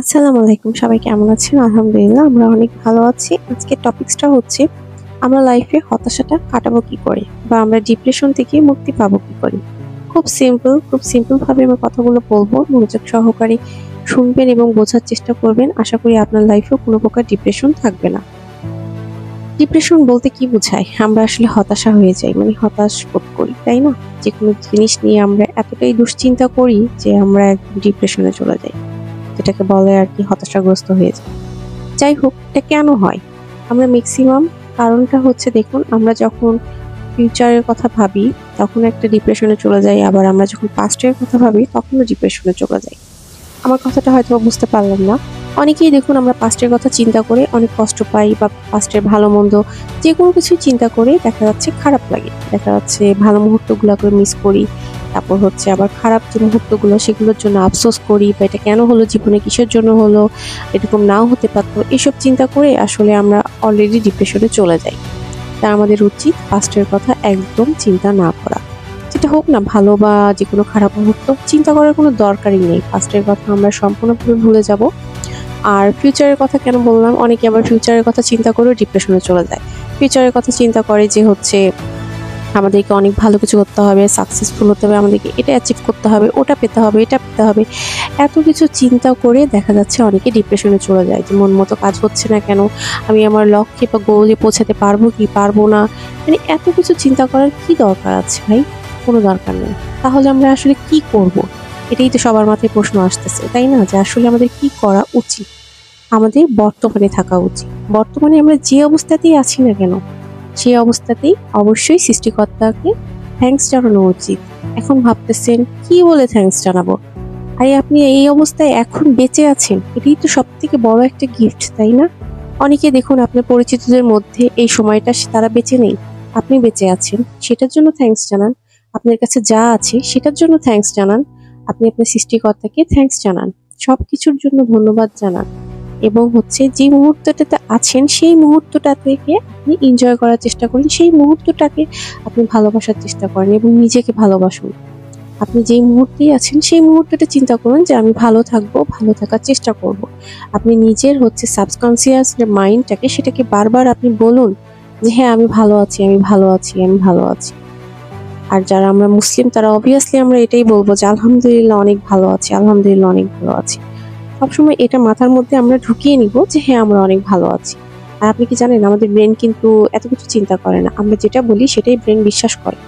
আসসালামু আলাইকুম, সবাই কেমন আছেন? আলহামদুলিল্লাহ আমরা অনেক ভালো আছি। আজকের টপিকসটা হচ্ছে আমরা লাইফে হতাশাটা কাটাবো কি করে বা আমরা ডিপ্রেশন থেকে মুক্তি পাবো কি করে। খুব সিম্পল ভাবে আমরা কথাগুলো বলবো। মনোযোগ সহকারে শুনবেন এবং বোঝার চেষ্টা করবেন। আশা করি আপনার লাইফেও কোনো প্রকার ডিপ্রেশন থাকবে না। ডিপ্রেশন বলতে কি বোঝায়? আমরা আসলে হতাশা হয়ে যাই, মানে হতাশ বোধ করি, তাই না? যে কোনো জিনিস নিয়ে আমরা এতটাই দুশ্চিন্তা করি যে আমরা একদম ডিপ্রেশনে চলে যাই, যেটাকে বলে আর কি হতাশাগ্রস্ত হয়ে যায়। যাই হোক, এটা কেন হয়? আমরা ম্যাক্সিমাম কারণটা হচ্ছে, দেখুন, আমরা যখন ফিউচারের কথা ভাবি তখন একটা ডিপ্রেশনে চলে যাই, আবার আমরা যখন পাস্টের কথা ভাবি তখনও ডিপ্রেশনে চলে যাই। আমার কথাটা হয়তো বুঝতে পারলাম না। অনেকেই দেখুন আমরা পাস্টের কথা চিন্তা করে অনেক কষ্ট পাই, বা পাস্টের ভালো মন্দ যে কোনো কিছু চিন্তা করে দেখা যাচ্ছে খারাপ লাগে, দেখা যাচ্ছে ভালো মুহূর্তগুলোকে মিস করি, তারপর হচ্ছে আবার খারাপ যে মুহূর্তগুলো সেগুলোর জন্য আফসোস করি, বা এটা কেন হলো, জীবনে কিসের জন্য হলো, এরকম নাও হতে পারতো, এসব চিন্তা করে আসলে আমরা অলরেডি ডিপ্রেশনে চলে যাই। তা আমাদের উচিত পাস্টের কথা একদম চিন্তা না করা। যেটা হোক না, ভালো বা যে কোনো খারাপ মুহূর্ত চিন্তা করার কোনো দরকারই নেই। পাস্টের কথা আমরা সম্পূর্ণভাবে ভুলে যাব। আর ফিউচারের কথা কেন বললাম, অনেকে আবার ফিউচারের কথা চিন্তা করেও ডিপ্রেশনে চলে যায়। ফিউচারের কথা চিন্তা করে যে হচ্ছে আমাদেরকে অনেক ভালো কিছু করতে হবে, সাকসেসফুল হতে হবে, আমাদেরকে এটা অ্যাচিভ করতে হবে, ওটা পেতে হবে, এটা পেতে হবে। এত কিছু চিন্তা করে দেখা যাচ্ছে অনেকে ডিপ্রেশনে চলে যায় যে মন মতো কাজ হচ্ছে না কেন, আমি আমার লক্ষ্যে বা গোলে পৌঁছাতে পারবো কি পারবো না। মানে এত কিছু চিন্তা করার কি দরকার আছে ভাই? কোনো দরকার নেই। তাহলে আমরা আসলে কি করব? এটাই তো সবার মাথায় প্রশ্ন আসতেছে, তাই না? যে আসলে আমাদের কি করা উচিত? আমাদের বর্তমানে থাকা উচিত। বর্তমানে আমরা যে অবস্থাতেই আছি না কেন, সেই অবস্থাতেই অবশ্যই সৃষ্টিকর্তাকে থ্যাঙ্কস জানানো উচিত। এখন ভাবতেছেন কি বলে থ্যাঙ্কস জানাবো? আরে আপনি এই অবস্থায় এখন বেঁচে আছেন, এটাই তো সব থেকে বড় একটা গিফট, তাই না? অনেকে দেখুন আপনার পরিচিতদের মধ্যে এই সময়টা তারা বেঁচে নেই, আপনি বেঁচে আছেন, সেটার জন্য থ্যাঙ্কস জানান। আপনার কাছে যা আছে সেটার জন্য থ্যাঙ্কস জানান। আপনি আপনার সৃষ্টিকর্তাকে থ্যাঙ্কস জানান, সবকিছুর জন্য ধন্যবাদ জানান। এবং হচ্ছে যে মুহূর্তটাতে আছেন সেই মুহূর্তটা থেকে আপনি এনজয় করার চেষ্টা করেন, সেই মুহূর্তটাকে আপনি ভালোবাসার চেষ্টা করেন এবং নিজেকে ভালোবাসুন। আপনি যেই মুহূর্তেই আছেন সেই মুহূর্তটা চিন্তা করুন যে আমি ভালো থাকবো, ভালো থাকার চেষ্টা করব। আপনি নিজের হচ্ছে সাবকনসিয়াস মাইন্ডটাকে, সেটাকে বারবার আপনি বলুন যে হ্যাঁ আমি ভালো আছি, আমি ভালো আছি, আমি ভালো আছি। আর যারা আমরা মুসলিম তারা অবভিয়াসলি আমরা এটাই বলবো যে আলহামদুলিল্লাহ অনেক ভালো আছি, আলহামদুলিল্লাহ অনেক ভালো আছি। সবসময় এটা মাথার মধ্যে আমরা ঢুকিয়ে নিব যে হ্যাঁ আমরা অনেক ভালো আছি। আর আপনি কি জানেন, আমাদের ব্রেন কিন্তু এত কিছু চিন্তা করে না, আমরা যেটা বলি সেটাই ব্রেন বিশ্বাস করে।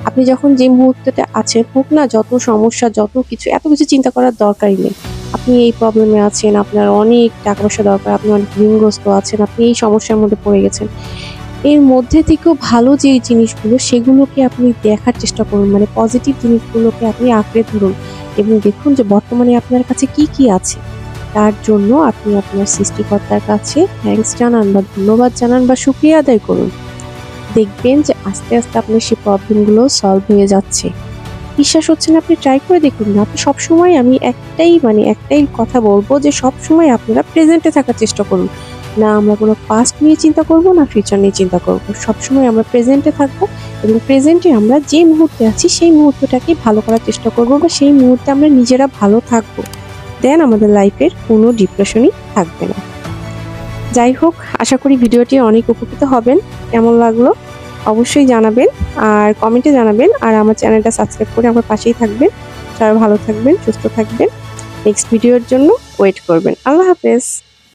আপনি যখন যে মুহূর্তটা আছেন, হোক না যত সমস্যা যত কিছু, এত কিছু চিন্তা করার দরকারই নেই। আপনি এই প্রবলেমে আছেন, আপনার অনেক টাকা পয়সা দরকার, আপনি অনেক ঋণগ্রস্ত আছেন, আপনি এই সমস্যার মধ্যে পড়ে গেছেন, এর মধ্যে থেকেও ভালো যে জিনিসগুলো সেগুলোকে আপনি দেখার চেষ্টা করুন, মানে পজিটিভ জিনিসগুলোকে আপনি আঁকড়ে ধরুন এবং দেখুন যে বর্তমানে আপনার কাছে কি কি আছে। তার জন্য আপনি আপনার সৃষ্টিকর্তার কাছে থ্যাঙ্কস জানান বা ধন্যবাদ জানান বা শুকরিয়া আদায় করুন। দেখবেন যে আস্তে আস্তে আপনার সেই প্রবলেমগুলো সলভ হয়ে যাচ্ছে। বিশ্বাস হচ্ছে না, আপনি ট্রাই করে দেখুন না। আপনি সবসময়, আমি একটাই কথা বলবো যে সবসময় আপনারা প্রেজেন্টে থাকার চেষ্টা করুন। না আমরা কোনো পাস্ট নিয়ে চিন্তা করব, না ফিউচার নিয়ে চিন্তা করব। সবসময় আমরা প্রেজেন্টে থাকবো এবং প্রেজেন্টে আমরা যে মুহূর্তে আছি সেই মুহূর্তটাকে ভালো করার চেষ্টা করব, বা সেই মুহূর্তে আমরা নিজেরা ভালো থাকবো। দেন আমাদের লাইফের কোনো ডিপ্রেশনই থাকবে না। যাই হোক, আশা করি ভিডিওটি অনেক উপকৃত হবেন। কেমন লাগলো অবশ্যই জানাবেন, আর কমেন্টে জানাবেন। আর আমার চ্যানেলটা সাবস্ক্রাইব করে আমার পাশেই থাকবেন। সবাই ভালো থাকবেন, সুস্থ থাকবেন। নেক্সট ভিডিওর জন্য ওয়েট করবেন। আল্লাহ হাফেজ।